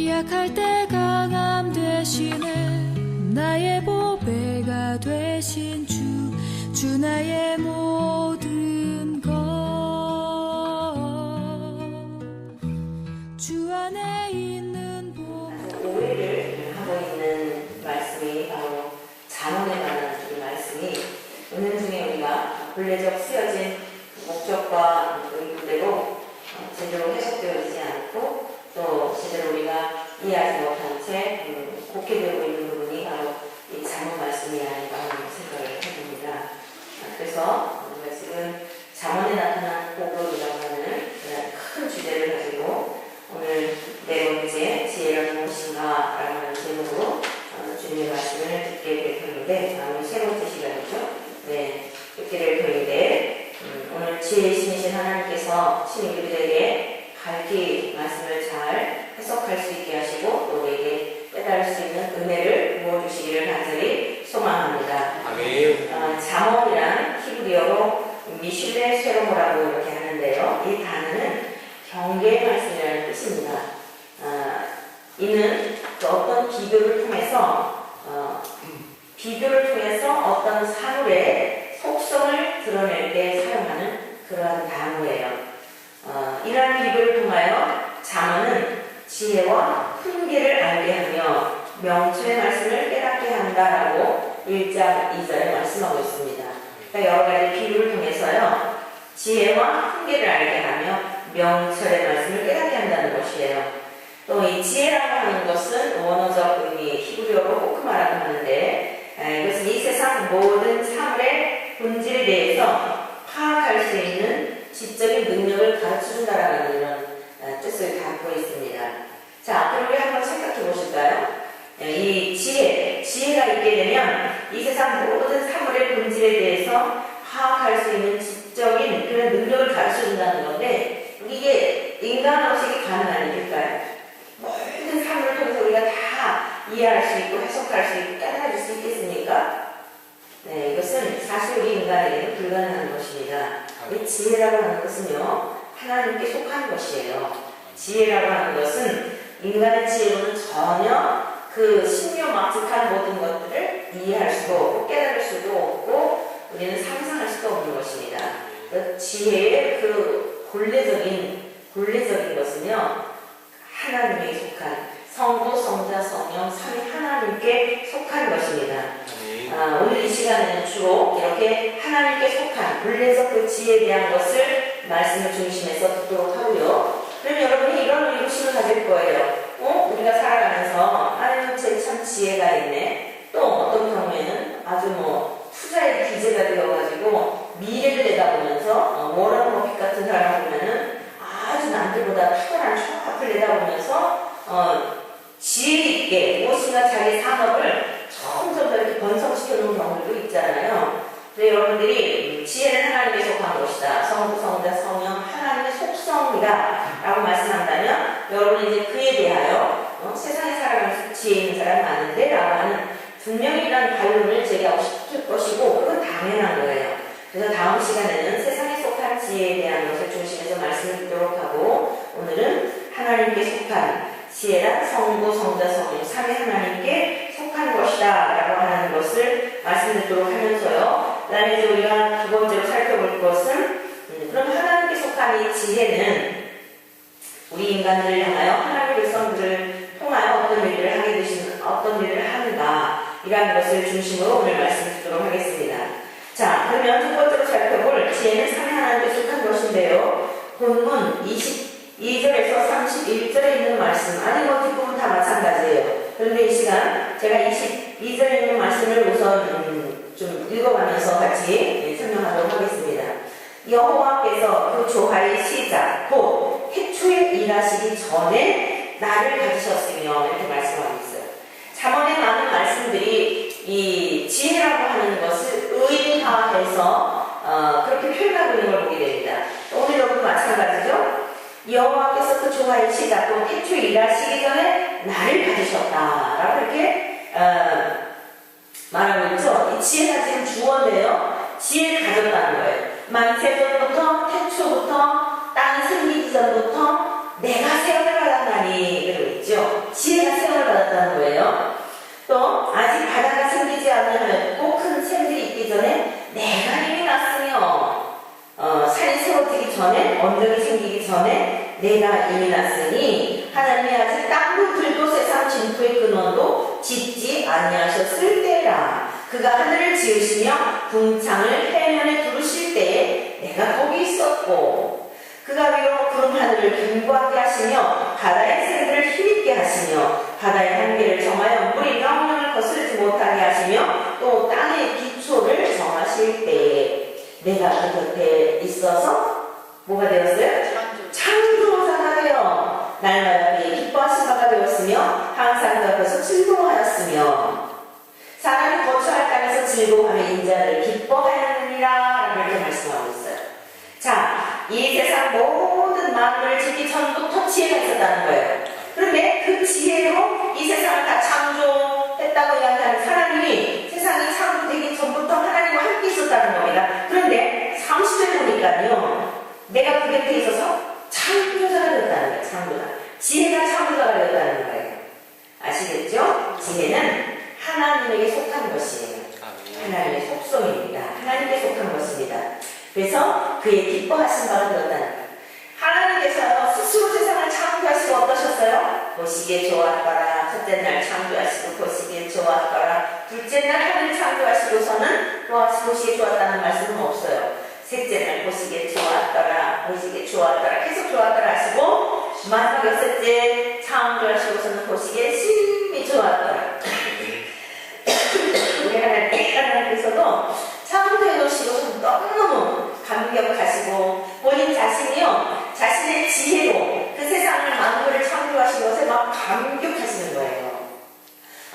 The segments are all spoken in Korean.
약할 때 강함 대신에 나의 보배가 되신 주 나의 모든 것. 주 안에 있는 오해를 하고 있는 말씀이 바로 잠언에 관한 이 말씀이 은혜중에 우리가 본래적 쓰여진 목적과 의도대로 제대로 해석되어 있지 않고 또 제대로 우리가 이해하지 못한 채 곡해되고 있는 부분이 바로 이 잠언 말씀이 아닌가 하는 생각을 해봅니다. 그래서 우리가 지금 잠언에 나타난 복으로라고 하는 큰 주제를 가지고 오늘 네 번째 지혜란 무엇인가 라고 하는 제목으로 주님의 말씀을 듣게 될 터인데 오늘 세 번째 시간이죠. 네, 듣게 될 터인데 오늘 지혜의 신이신 하나님께서 신인들에게 밝히 말씀을 잘 해석할 수 있게 하시고 또 우리에게 깨달을 수 있는 은혜를 부어주시기를 간절히 소망합니다. 아멘. 잠언이란 히브리어로 미슐레 쉐로모라고 이렇게 하는데요. 이 단어는 경계의 말씀이라는 뜻입니다. 이는 어떤 비교를 통해서 어떤 사물의 속성을 드러낼 때 사용하는 그러한 단어예요. 이러한 비교를 통하여 잠언은 지혜와 훈계를 알게 하며 명철의 말씀을 깨닫게 한다라고 1장 2절에 말씀하고 있습니다. 그러니까 여러 가지 비유를 통해서요. 지혜와 훈계를 알게 하며 명철의 말씀을 깨닫게 한다는 것이에요. 또 이 지혜라고 하는 것은 원어적 의미, 히브리어로 호크마라고 하는데 이것은 이 세상 모든 사물의 본질에 대해서 파악할 수 있는 지적인 능력을 가르쳐준다라는 이런 뜻을 갖고 있습니다. 자, 그럼 우리 한번 생각해 보실까요? 이 지혜가 있게 되면 이 세상 모든 사물의 본질에 대해서 파악할 수 있는 지적인 그런 능력을 가르쳐준다는 건데 이게 인간 의식이 가능한 일일까요? 모든 사물을 통해서 우리가 다 이해할 수 있고 해석할 수 있고 깨달을 수 있겠습니까? 네, 이것은 사실 우리 인간에게는 불가능한 것입니다. 이 지혜라고 하는 것은요, 하나님께 속한 것이에요. 지혜라고 하는 것은 인간의 지혜로는 전혀 그 신묘막측한 모든 것들을 이해할 수도 없고 깨달을 수도 없고 우리는 상상할 수도 없는 것입니다. 그 지혜의 그 본래적인 것은요, 하나님께 속한 성부, 성자, 성령, 삼위 하나님께 속한 것입니다. 오늘 이 시간에는 주로 이렇게 하나님께 속한 본래적 그 지혜에 대한 것을 말씀을 중심해서 듣도록 하고요. 그럼 여러분이 이런 의구심을 가질 거예요. 우리가 살아가면서 아유, 쟤 참 지혜가 있네. 또 어떤 경우에는 아주 투자의 기재가 되어가지고 미래를 내다보면서 워런 버핏 같은 사람을 보면은 아주 남들보다 탁월한 총각을 내다보면서 지혜 있게 무엇인가 자기 산업을 점점 더 이렇게 번성시켜놓은 경우도 있잖아요. 그래서 여러분들이 지혜는 하나님께 속한 것이다. 성부, 성자, 성령, 하나님의 속성이다 라고 말씀한다면 여러분은 이제 그에 대하여 세상에 살아가면서 지혜 있는 사람 많은데 라고 하는 분명히 이런 반론을 제기하고 싶을 것이고 그건 당연한 거예요. 그래서 다음 시간에는 세상에 속한 지혜에 대한 것을 중심해서 말씀을 듣도록 하고 오늘은 하나님께 속한 지혜란 성부, 성자, 성령, 삼위 하나님께 속한 것이다 라고 하는 것을 말씀 듣도록 하면서요. 그 다음에 이제 우리가 두 번째로 살펴볼 것은 그럼 하나님께 속한 이 지혜는 우리 인간들을 향하여 하나님의 백성들을 통하여 어떤 일을 하는가 이라는 것을 중심으로 오늘 말씀 듣도록 하겠습니다. 자, 그러면 첫 번째로 살펴볼 지혜는 삼위 하나님께 속한 것인데요. 본문 22절에서 31절에 있는 말씀, 아니 뒷부분 다 마찬가지예요. 그런데 이 시간 제가 22절에 있는 말씀을 우선 좀 읽어가면서 같이 설명하도록 하겠습니다. 여호와께서 그 조화의 시작, 곧 태초에 일하시기 전에 나를 가지셨으며 이렇게 말씀하고 있어요. 잠언의 많은 말씀들이 이 지혜라고 하는 것을 의인화해서 그렇게 표현하고 있는 걸 보게 됩니다. 오늘 여러분 마찬가지죠? 여호와께서 그 조화의 시작, 곧 태초에 일하시기 전에 나를 가지셨다라고 이렇게 말하고 있죠. 이 지혜가 지금 주어인데요. 지혜를 가졌다는 거예요. 만세전부터 태초부터 땅 생기기 전부터 내가 세월을 받았나니 그러고 있죠. 내가 이미 났으니 하나님이 아직 땅도 들도 세상 진토의 근원도 짓지 아니하셨을 때라. 그가 하늘을 지으시며 궁창을 해면에 두르실 때에 내가 거기 있었고, 그가 위로 구름 하늘을 견고하게 하시며 바다의 새들을 힘있게 하시며 바다의 한계를 정하여 물이 명령을 거스르지 못하게 하시며 또 땅의 기초를 정하실 때에 내가 그 곁에 있어서 뭐가 되었어요? 창조자가 되어 날마다 그의 기뻐하신 바가 되었으며 항상 그 앞에서 즐거워하였으며 사람이 거처할 땅에서 즐거워하며 인자를 기뻐하였느니라 라고 이렇게 말씀하고 있어요. 자, 이 세상 모든 만물을 짓기 전부터 지혜가 있었다는 거예요. 그런데 그 지혜로 이 세상을 다 창조했다고 이야기하는 하나님이 세상이 창조되기 전부터 하나님과 함께 있었다는 겁니다. 그런데 30절 보니까요, 내가 그 곁에 있어서 창조자가 되었다는 거예요. 창조자. 지혜가 창조자가 되었다는 거예요. 아시겠죠? 지혜는 하나님에게 속한 것이에요. 하나님의 속성입니다. 하나님께 속한 것입니다. 그래서 그의 기뻐하신 바가 되었다는 거예요. 하나님께서 스스로 세상을 창조하시고 어떠셨어요? 보시기에 좋았더라. 첫째 날 창조하시고 보시기에 좋았더라. 둘째 날 하늘 창조하시고서는 보시기에 좋았다는 말씀은 없어요. 셋째 날 보시기에 좋았더라. 보시기에 좋았더라. 계속 좋았더라 하시고 마지막 여섯째 창조하시고서는 보시기에 심히 좋았더라. 우리 하나님께서도 창조해 놓으시고서 너무너무 감격하시고 본인 자신이요, 자신의 지혜로 그 세상을 만물을 창조하신 것에 막 감격하시는 거예요.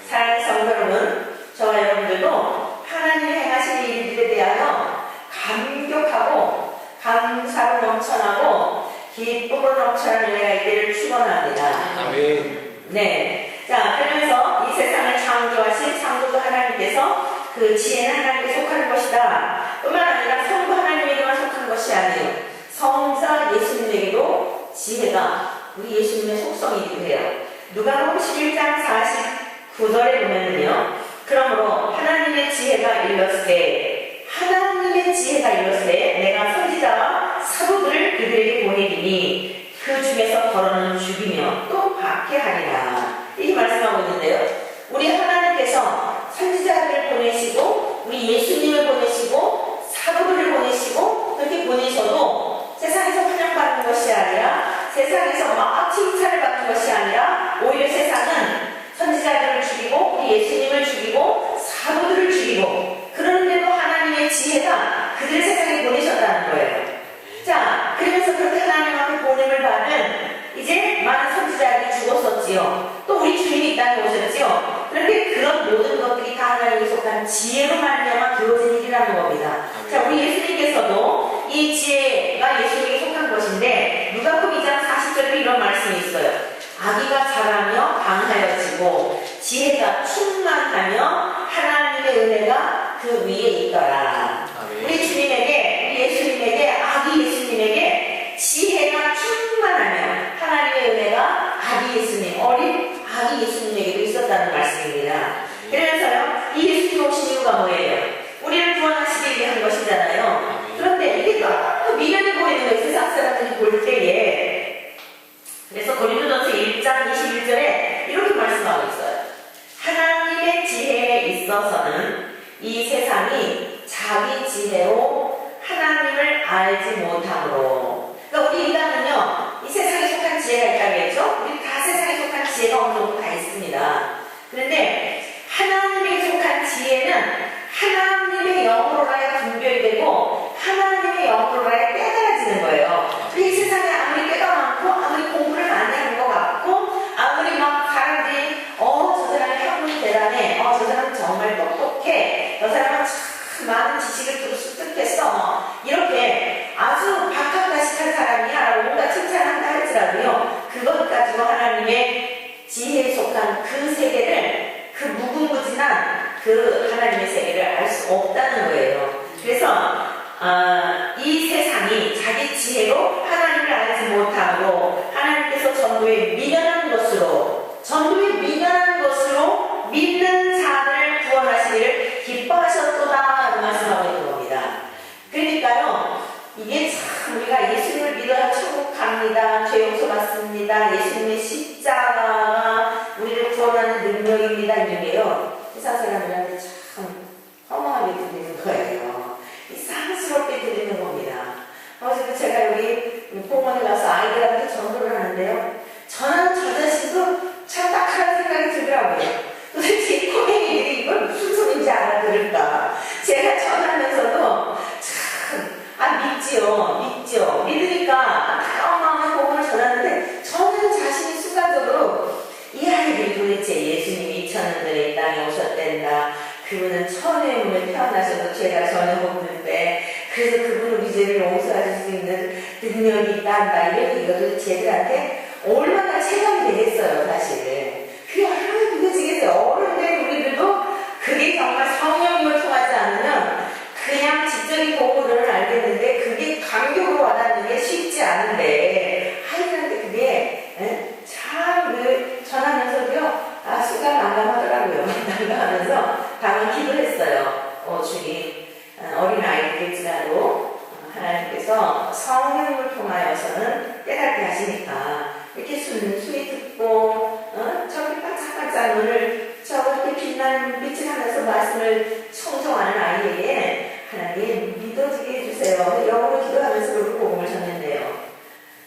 사랑하는 성도 여러분, 저와 여러분들도 하나님이 행하신 일들에 대하여 감격하고 감사로 넘쳐나고 기쁨으로 넘쳐나는 은혜가 있기를 축원합니다. 아멘. 네. 자, 그러면서 이 세상을 창조하신 창조주 하나님께서 그 지혜는 하나님께 속한 것이다. 뿐만 아니라 성부 하나님에게만 속한 것이 아니에요. 성자 예수님에게도 지혜가 우리 예수님의 속성이기도 해요. 누가복음 11장 49절에 보면은요, 그러므로 하나님의 지혜가 이르렀으되 하나님의 지혜가 이르렀으되 내가 선지자와 사도들을 그들에게 보내리니 그 중에서 더러는 죽이며 또 박해하리라. 이렇게 말씀하고 있는데요. 우리 하나님께서 선지자들을 보내시고 우리 예수님을 보내시고 사도들을 보내시고 그렇게 보내셔도 세상에서 환영받는 것이 아니라 세상에서 막 칭찬을 받는 것이 아니라 오히려 세상은 선지자들을 죽이고 우리 예수님을 죽이고 사도들을 죽이고 그러는데도 하나님의 지혜가 그들을 세상에 보내셨다는 거예요. 자, 그러면서 그렇게 하나님 앞에 보냄을 받은 이제 많은 선지자들이 죽었었지요. 또 우리 주님이 이 땅에 오셨지요. 그런데 그런 모든 것들이 다 하나님에 속한 지혜로 말미암아 되어진 일이라는 겁니다. 자, 우리 예수님께서도 이 지혜가 예수님에게 속한 것인데 누가복음 2장 40절에 이런 말씀이 있어요. 아기가 자라며 강하여지고 지혜가 충만하며 하나님의 은혜가 그 위에 있더라. 우리 주님에게, 우리 예수님에게, 아기 예수님에게 지혜가 충만하며 하나님의 은혜가 아기 예수님, 어린 아기 예수님에게도 있었다는 말씀입니다. 그래서요, 이 예수님 오신 이유가 뭐예요? 우리를 구원하시기 위해 한 것이잖아요. 그런데 이게 너무 미련해 보이는 거예요. 세상 사람들이 볼 때에. 그래서 고린도전서 1장 21절에 이렇게 말씀하고 있어요. 하나님의 지혜에 있어서는 이 세상이 자기 지혜로 하나님을 알지 못하므로. 그러니까 우리 인간은요, 이 세상에 속한 지혜가 있다겠죠? 우리 다 세상에 속한 지혜가 어느 정도 다 있습니다. 그런데 하나님에 속한 지혜는 하나님의 영으로라야 분별이 되고 하나님의 영으로라야 깨달아지는 거예요. 이 세상에 아무리 깨가 많고 아무리 공부를 많이 한 것 같고 아무리 막 사람들이 저 사람이 학문이 대단해, 저 사람은 정말 똑똑해, 저 사람은 참 많은 지식을 습득했어, 이렇게 아주 박학다식한 사람이야 라고 뭔가 칭찬한다 할지라도요, 그것 가지고 하나님의 지혜에 속한 그 세계를, 그 무궁무진한 그 하나님의 세계를 알 수 없다는 거예요. 그래서 이 세상이 자기 지혜로 하나님을 알지 못하므로 하나님께서 전도에 미련한 것으로 믿는 자들을 구원하시기를 기뻐하셨도다 라고 말씀하고 있는 겁니다. 그러니까요, 이게 참 우리가 예수님을 믿어야 천국 갑니다, 죄 용서 말씀입니다. 예수님의 십자가가 우리를 구원하는 능력입니다. 이게요. 세상 사람들한테 참 허무하게 들리는 거예요. 이상스럽게 들리는 겁니다. 어제도 제가 여기 공원에 가서 아이들한테 전도를 하는데요. 저는 저 자신도 참 딱하는 생각이 들더라고요. 도대체 이 꼬맹이들이 이걸 무슨 소리인지 알아들을까? 제가 전하면서도 믿죠. 믿으니까 마음의 복음을 전하는데 저는 자신이 순간적으로 이 아이들이 도대체 예수님이 2000년 전에 이 땅에 오셨댄다. 그분은 천의 몸에 태어나셔도 죄가 전혀 없는데 그래서 그분은 우리 죄를 용서하실 수 있는 능력이 있단다. 이런 얘기가 도대체 쟤들한테 얼마나 체감이 되겠어요, 사실. 그게 얼마나 느껴지겠어요. 어른된 우리들도 그게 정말 성령님을 통하지 않으면 그냥 지적인 보고를 알겠는데 그게 감격으로 와닿는 게 쉽지 않은데 아이들한테 그게 참 전하면서도요. 순간 난감하더라고요. 난감하면서 방금 기도했어요. 주님 어린아이들일지라도 하나님께서 성령을 통하여서는 깨닫게 하시니까 이렇게 순순히 듣고 저렇게 반짝반짝 눈을 저렇게 빛나는 빛을 하면서 말씀을 청정하는 아이에게 하나님 믿어지게 해주세요. 영어로 기도하면서 그렇게 복음을 전했네요.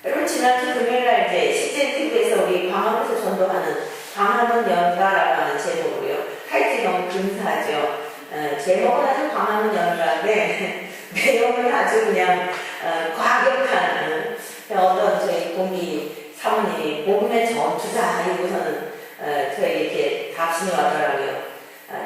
여러분 지난주 금요일날 이제 CGN TV에서 우리 광화문에서 전도하는 광화문 연가라고 하는 제목으로요. 타이틀이 너무 근사하죠. 제목은 아주 광화문 연가인데 내용은 아주 그냥 과격한 어떤 저희 공기 사모님이 복음의 전투자 이러고서는 저희 이렇게 답신이 왔더라고요.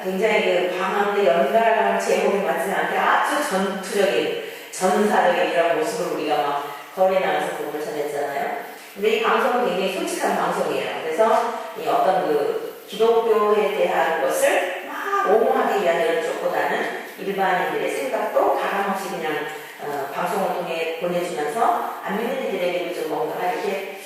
굉장히 그 광화문의 연가라는 제목이 맞지 않게 아주 전투적인 전사적인 이런 모습을 우리가 막 거리에 나가서 복음을 전했잖아요. 근데 이 방송은 굉장히 솔직한 방송이에요. 그래서 이 어떤 그 기독교에 대한 것을 막 옹호하기 위한 이런 쪽보다는 일반인들의 생각도 가감없이 그냥 방송을 통해 보내주면서 안 믿는 이들에게 좀 뭔가 이렇게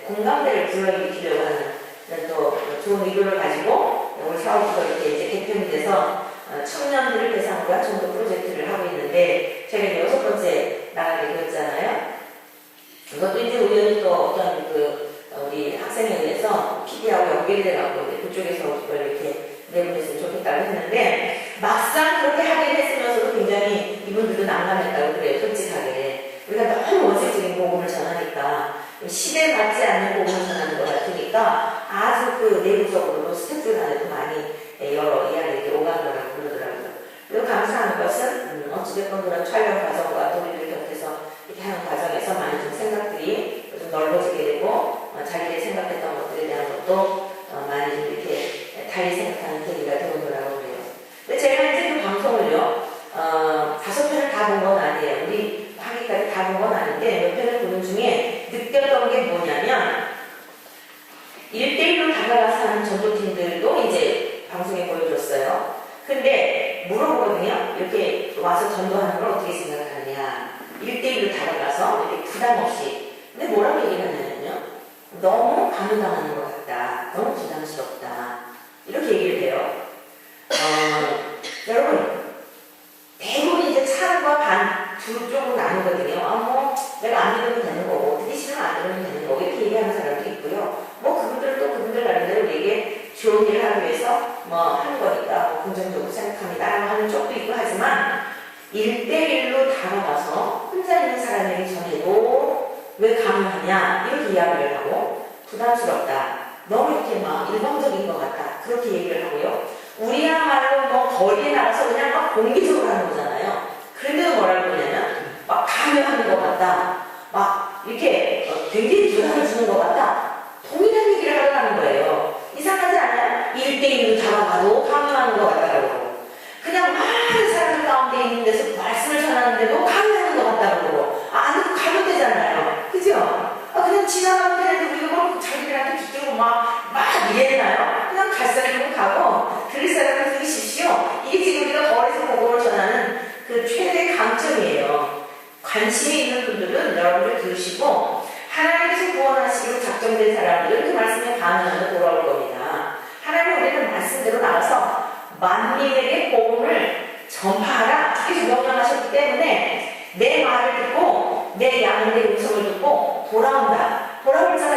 공감대를 불러일으키려고 하는 또 좋은 의도를 가지고 우리 사업부가 이렇게 이제 개편이 돼서 청년들을 대상으로 한 정도 프로젝트를 하고 있는데 제가 이제 6번째 나가게 되었잖아요. 이것도 이제 우연히 또 어떤 우리 학생에 의해서 PD하고 연결이 돼갖고 그쪽에서 그걸 이렇게 내보냈으면 좋겠다고 했는데 막상 그렇게 하긴 했으면서도 굉장히 이분들도 난감했다고 그래요. 솔직하게 우리가 너무 원색적인 복음을 전하니까 시대에 맞지 않는 복음을 전하는 것 같으니까 아주 그 내부적으로도 스태프들 안에도 많이 여러 이야기들이 오가더라고 그러더라고요. 그리고 감사한 것은 어찌됐건 그런 촬영 과정과 또 우리들 곁에서 이렇게 하는 과정에서 많은 좀 생각들이 좀 넓어지게 되고 자기들이 생각했던 것들에 대한 것도 많이 좀 이렇게 달리 생각하는 계기가 되더라고요. 근데 제가 이제 그 방송을요 5편을 다 본 건 아니에요. 우리 하기까지 다 본 건 아닌데 몇 편을 보는 중에 느꼈던 게 뭐냐면 1대1로 다가가서 하는 전도팀들도 이제 방송에 보여줬어요. 근데 물어보거든요. 이렇게 와서 전도하는 걸 어떻게 생각하느냐. 1대1로 다가가서 이렇게 부담 없이. 근데 뭐라고 얘기를 하냐면요. 너무 감동하는 것 같다. 너무 부담스럽다. 이렇게 얘기를 해요. 여러분, 대부분 이제 찬과 반 두 쪽으로 나누거든요. 내가 안 믿으면 되는 거고, 듣기 싫으면 안 들으면 되는 거고, 이렇게 얘기하는 사람도 있고요. 그분들은 또 그분들 나름대로 우리에게 좋은 일을 하기 위해서 하는 거니까 긍정적으로 생각합니다. 라고 하는 쪽도 있고 하지만 1대1로 다가가서 혼자 있는 사람에게 전해도 왜 강요하냐 이렇게 이야기를 하고 부담스럽다. 너무 이렇게 일방적인 것 같다. 그렇게 얘기를 하고요. 우리야말로 거리에 나가서 그냥 공개적으로 하는 거잖아요. 그런데도 뭐라고 그러냐면 강요하는 것 같다. 이렇게 굉장히 부담을 주는 것 같다. 동일한 얘기를 하더라는 거예요. 이상하지 않아요? 1대1로 다가가도 강요하는 것 같다고. 그냥 많은 사람들 가운데 있는 데서 말씀을 전하는데도 강요하는 것 같다고 그러고. 안 가면 되잖아요. 그죠? 그냥 지나가면 되는데 우리가 자기들한테 붙들고 이랬나요? 그냥 갈 사람은 가고 들을 사람은 들으십시오. 이게 지금 우리가 거리에서 복음을 전하는 그 최대의 강점이에요. 관심이 있는 분들은 여러분들 들으시고 하나님께서 구원하시기로 작정된 사람들은 그 말씀에 반응하며 돌아올 겁니다. 하나님 우리는 말씀대로 나가서 만민에게 복음을 전파하라. 주께서 명령하셨기 때문에 내 말을 듣고 내 양의 음성을 듣고 돌아온다. 돌아올 자가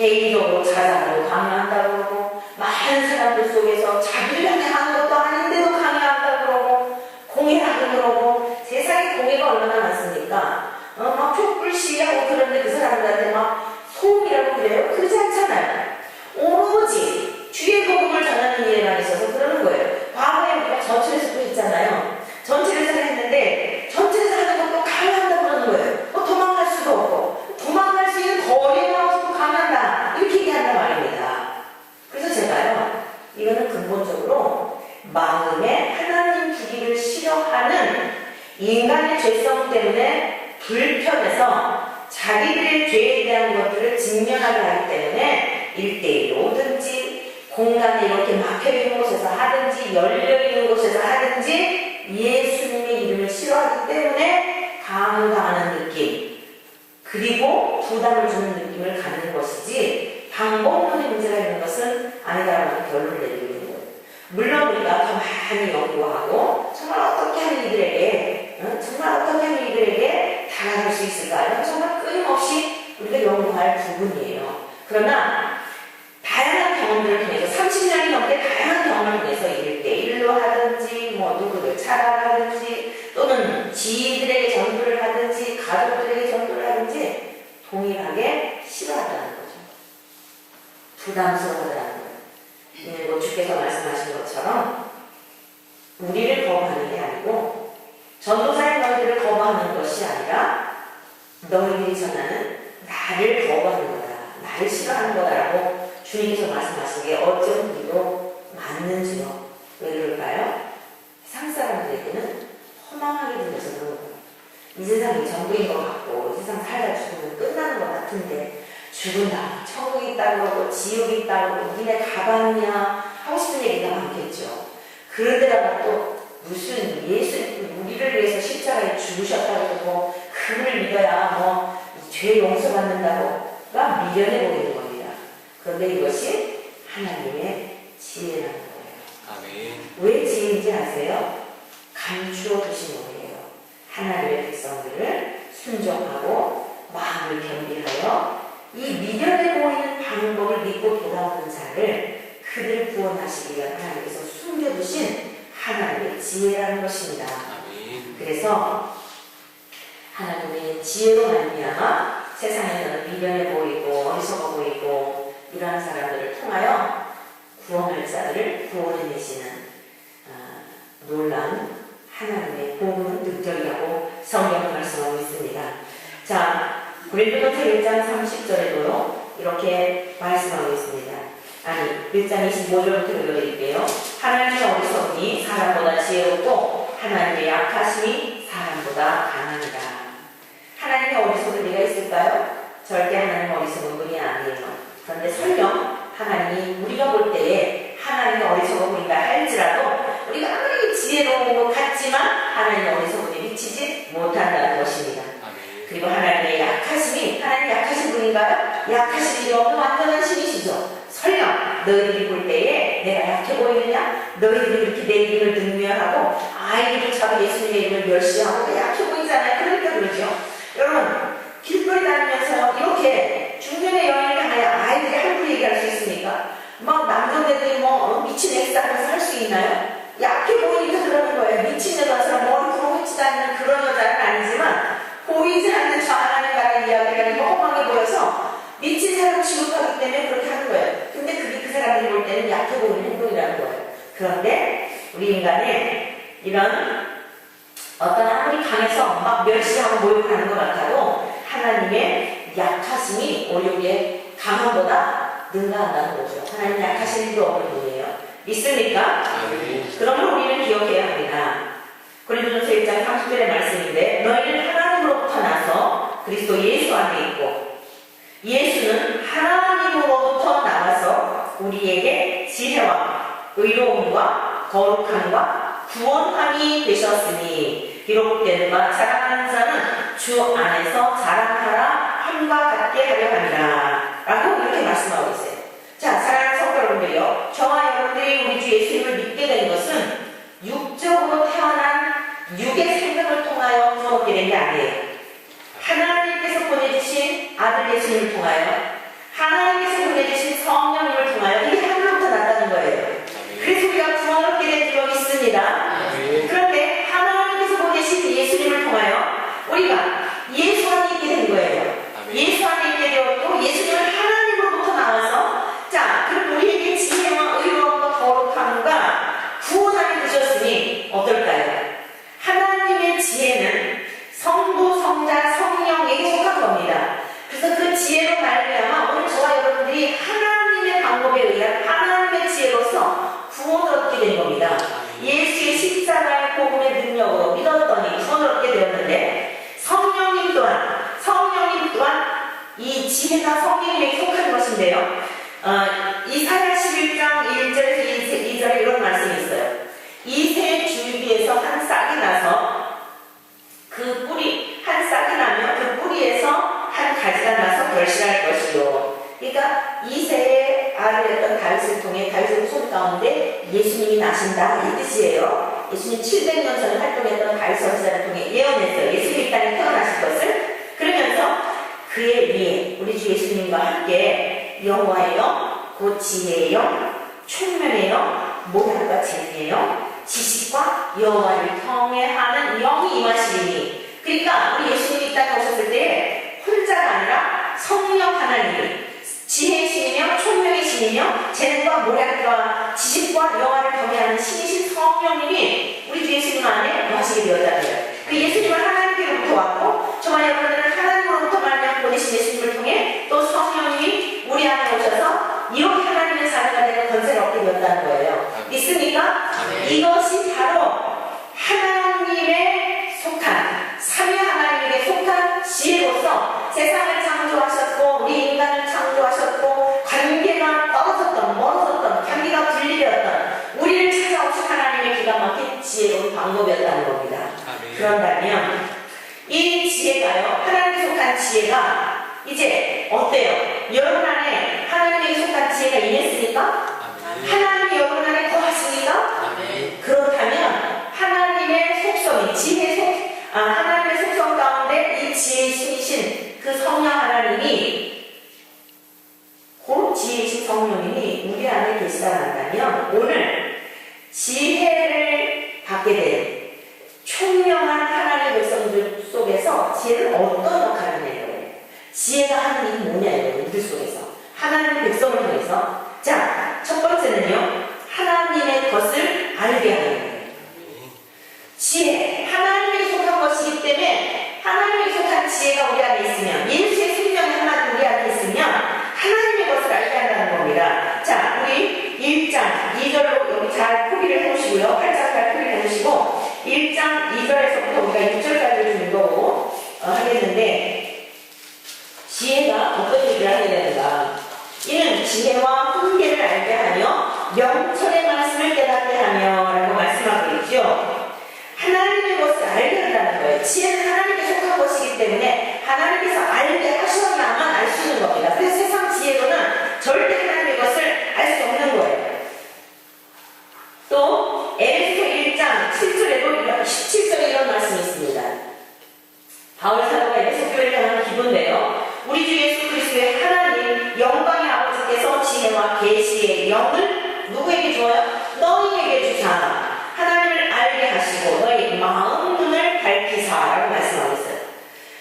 개인적으로 자랑으로 강요한다고 그러고, 많은 사람들 속에서 자기를 향한 것도 아닌데도 강요한다고 그러고, 공예하고 그러고, 세상에 공예가 얼마나 많습니까? 막 촛불 시위하고 그런데 그 사람들한테 막 소음이라고 그래요? 그러지 않잖아요. 오로지 주의 복음을 전하는 일에만 있어서 그러는 거예요. 과거에 우리가 전철에서도 했잖아요. 전철에서 했는데 전철에서 하는 것도 강요한다고 그러는 거예요. 도망갈 수도 없고, 도망갈 수 있는 거리에 나와서도 강요한다, 이렇게 얘기한단 말입니다. 그래서 제가요, 이거는 근본적으로 마음에 하나님 주기를 싫어하는 인간의 죄성 때문에 불편해서 자기들의 죄에 대한 것들을 직면하게 하기 때문에 1대1로든지 공간에 이렇게 막혀있는 곳에서 하든지 열려있는 곳에서 하든지 예수님의 이름을 싫어하기 때문에 감당하는 느낌, 그리고 부담을 주는 느낌을 갖는 것이지 방법론의 문제가 있는 것은 아니다라는 결론을 내리고 있는 거예요. 물론 우리가 가만히 연구하고 정말 어떻게 하면 이들에게 다가갈 수 있을까? 정말 끊임없이 우리가 연구할 부분이에요. 그러나 다양한 경험들을 통해서 30년이 넘게 다양한 경험을 통해서 1대1로 하든지 누구를 차별하든지 또는 지인들에게 전도를 하든지 가족들에게 전도를 하든지 동일하게 싫어한다는 거죠. 부담스러워하다는 거예요. 주께서 말씀하신 것처럼 우리를 거부하는 게 아니고 전도사의 너희들을 거부하는 것이 아니라 너희들이 전하는 나를 거부하는 거다, 나를 싫어하는 거다라고 주님께서 말씀하신 게 어쩜 우리도 맞는지요. 왜 그럴까요? 세상 사람들에게는 허망하게 들려서 그런 거예요. 이 세상이 전부인 것 같고 이 세상 살다 죽으면 끝나는 것 같은데 죽은 다음 천국이 있다고 그러고 지옥이 있다고 그러고 니네 가봤냐 하고 싶은 얘기가 많겠죠. 그런데다가 또 무슨 예수님 우리를 위해서 십자가에 죽으셨다고 그러고 그분을 믿어야 죄 용서받는다고가 미련해 보이는 겁니다. 그런데 이것이 하나님의 지혜라는 거예요. 아멘. 왜 지혜인지 아세요? 감추어 두신 거예요. 하나님의 백성들을 순종하고 마음을 겸비하여 이 미련해 보이는 방법을 믿고 돌아오는 자를 그들을 구원하시기 위해 하나님께서 숨겨두신 하나님의 지혜라는 것입니다. 아멘. 그래서 하나님의 지혜로 말미암아 세상에서는 미련해 보이고 어리석어 보이고 이러한 사람들을 통하여 구원할 자들을 구원해내시는 놀라운 하나님의 복음을 능력이라고 성경은 말씀하고 있습니다. 자, 고린도전서 1장 30절에도 이렇게 말씀하고 있습니다. 아니, 1장 25절부터 읽어드릴게요. 하나님의 어리석음이 사람보다 지혜롭고 하나님의 약하심이 사람보다 강합니다. 하나님의 어리석은 리가 있을까요? 절대 하나님의 어리석은 분이 아니에요. 그런데 설령 하나님이 우리가 볼 때에 하나님의 어리석어 보인다 할지라도 우리가 아무리 지혜로운 것 같지만 하나님의 어리석음에 미치지 못한다는 것입니다. 그리고 하나님의 약하심이 하나님 약하신 분인가요? 약하신 일이 없는 완전한 신이시죠. 설령 너희들이 볼 때에 내가 약해 보이느냐? 너희들이 그렇게 내 이름을 능멸하고 아이들을 잡아 예수님의 이름을 멸시하고 약해 보이잖아요. 그러니까 그러죠. 여러분 길거리 다니면서 이렇게 중년의 여인을 향하여 아이들이 함부로 얘기할 수 있습니까? 막 남자들이 미친 엑스하면서 할 수 있나요? 약해 보이니까 그러는 거예요. 미친 여자처럼 머리 풀어헤치지 않는 그런 여자는 아니지만 보이지 않는 저 하나님과의 이야기가 멍하게 보여서 미친 사람을 취급하기 때문에 그렇게 하는 거예요. 근데 그게 그 사람들이 볼 때는 약해 보이는 행동이라는 거예요. 그런데 우리 인간의 이런 어떤 아무리 강해서 막 멸시하고 모욕하는 것 같아도 하나님의 약하심이 오히려 강함보다 능가한다는 거죠. 하나님 약하신 일도 없는 분이에요. 믿습니까? 그러면 우리는 기억해야 합니다. 고린도전서 1장 30절의 말씀인데 너희는 하나님으로부터 나서 그리스도 예수 안에 있고 예수는 하나님으로부터 나와서 우리에게 지혜와 의로움과 거룩함과 구원함이 되셨으니 기록된 바 자랑하는 자는 주 안에서 자랑하라 함과 같게 하려 함이라 라고 이렇게 말씀하고 있어요. 자, 사랑하는 성도 여러분들요, 저와 여러분들이 우리 주 예수님을 믿게 된 것은 육적으로 태어난 육의 생명을 통하여 얻게 된 게 아니에요. 하나님께서 보내주신 아들 예수님을 통하여 하나님께서 보내주신 성령님을 통하여 이게 하늘로부터 났다는 거예요. 그래서 우리가 구원을 얻게 된 적이 있습니다. 그런데 하나님께서 보내신 예수님을 통하여 우리가 예수 안에 있게 된 거예요. 예수 안에 있게 되었고 예수님은 하나님으로부터 나와서 자, 그럼 우리에게 지혜와 의로움과 거룩함과 구원을 주셨으니 어떨까요? 하나님의 지혜는 성부, 성자, 성령에게 속한 겁니다. 그래서 그 지혜로 말미암아 오늘 저와 여러분들이 하나님의 방법에 의한 하나님의 지혜로서 구원을 얻게 된 겁니다. 예수의 십자가의 복음의 능력으로 믿었더니 구원을 얻게 되었는데 성령님 또한 이 지혜가 성령님에게 속한 것인데요. 이사야 11장 1절에서 2절에 이런 말씀이 있어요. 이새 줄기에서 한 싹이 나서 그 뿌리, 한 싹이 나면 그 뿌리에서 한 가지가 나서 결실할 것이요. 그러니까 이새의 알을 했던 다윗을 통해 다윗의 손 가운데 예수님이 나신다 이 뜻이에요. 예수님 700년 전에 활동했던 다윗 선지자를 통해 예언했어요. 예수님이 이 땅에 태어나실 것을. 그러면서 그의 위에 우리 주 예수님과 함께 여호와의 영, 곧 지혜의 영, 총명의 영, 모략과 재능의 영, 지식과 여호와를 경외하는 영이 임하시리니. 그러니까 우리 예수님이 이 땅에 오셨을 때 혼자가 아니라 성령 하나님이 지혜의 신이며 총명의 신이며 재능과 모략과 지식과 여호와를 경외하는 신이신 성령님이 우리 주 예수님 안에 임하시게 되었다고요. 그 예수님은 하나님께로부터 왔고 저와 여러분들은 하나님으로부터 말미암아 보내신 예수님을 통해 또 성령님이 우리 안에 오셔서 이렇게 하나님의 자녀가 되는 권세를 얻게 되었다는 거예요. 믿습니까? 이것이 바로 하나님의 속한 삼위 하나님에게 속한 지혜로서 세상을 창조하셨고 우리 인간을 창조하셨고 관계가 떨어졌던 멀어졌던 관계가 분리되었던 우리를 찾아오신 하나님의 기가 막힌 지혜로운 방법이었다는 겁니다. 그런다면 이 지혜가요, 하나님께 속한 지혜가 이제 어때요? 여러분 안에 하나님에게 속한 지혜가 임했습니까? 하나님이 여러분 안에 거하십니까? 그렇다면 하나님의 속성이 하나님의 속성 가운데 이 지혜의 신이신 그 성령 하나님이 곧 지혜이신 성령님이 우리 안에 계시다 한다면 오늘 지혜를 받게 된 총명한 하나님의 백성들 속에서 지혜를 어떤 역할을 하는 거예요? 지혜가 하는 일이 뭐냐예요. 이들 속에서 하나님의 백성을 통해서 자, 첫 번째는요, 하나님의 것을 알게 하는 거예요. 지혜, 하나님에게 속한 것이기 때문에 하나님에게 속한 지혜가 우리 안에 있으면 예수의 생명이 하나님 우리 안에 있으면 하나님의 것을 알게 한다는 겁니다. 자, 우리 1장 2절로 여기 잘 표기를 해보시고요. 8장 잘 표기를 해보시고 1장 2절에서부터 우리가 6절까지 좀 읽어보고 하겠는데 지혜가 어떤 얘기를 하게 되는가? 이는 지혜와 훈계를 알게 하며 명철의 말씀을 깨닫게 하며 라고 말씀하고 있죠. 하나님의 것을 알게 한다는 거예요. 지혜는 하나님께 속한 것이기 때문에 하나님께서 알게 하셔야만 알 수 있는 겁니다. 그래서 세상 지혜로는 절대 하나님의 것을 알 수 없는 거예요. 또 에베소 1장 7절에도 17절에 이런 말씀이 있습니다. 바울 사도가 에베소 교회를 향한 기도인데요. 우리 주 예수 그리스도의 하나님 영광의 아버지께서 지혜와 계시의 영을 누구에게 주어요? 너희에게 주사 하나님을 알게 하시고 너희 마음 눈을 밝히사라고 말씀하고 있어요.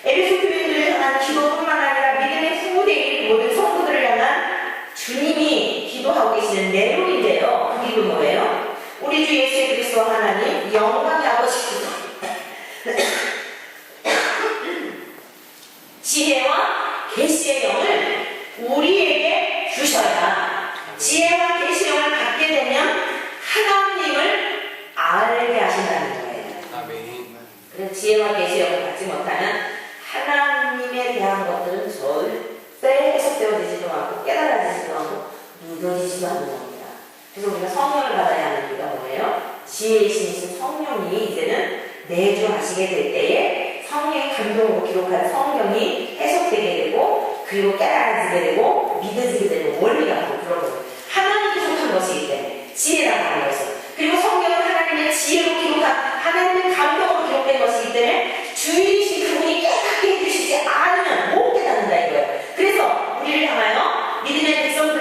에베소 교회들을 향한 기도뿐만 아니라 믿음의 후대인 모든 성도들을 향한 주님이 기도하고 계시는 내용인데요. 그 기도 뭐예요? 우리 주 예수 그리스도 하나님 영광의 아버지께서 지혜와 계시의 영을 우리에게 주셔야 지혜와 계시의 영을 갖게 되면 하나님을 알게 하신다는 거예요. 그래서 지혜와 계시의 영을 갖지 못하는 하나님에 대한 것들은 절대 해석되어지지도 않고 깨달아지지도 않고 누려지지도 않는 겁니다. 그래서 우리가 성령을 받아야 하는 이유가 뭐예요? 지혜의 신이신 성령이 이제는 내주하시게 될 때에 성령의 감동으로 기록한 성경이 해석되게 되고 그리고 깨달아지게 되고 믿어지게 되고 원리가 바로 그런 거예요. 하나님께 속한 것이기 때문에 지혜라고 하는 것은 그리고 성경은 하나님의 지혜로 기록한 하나님의 감동으로 기록된 것이기 때문에 주인이신 그분이 깨닫게 해주시지 않으면 못 깨닫는다 이거예요. 그래서 우리를 향하여 믿음의 백성들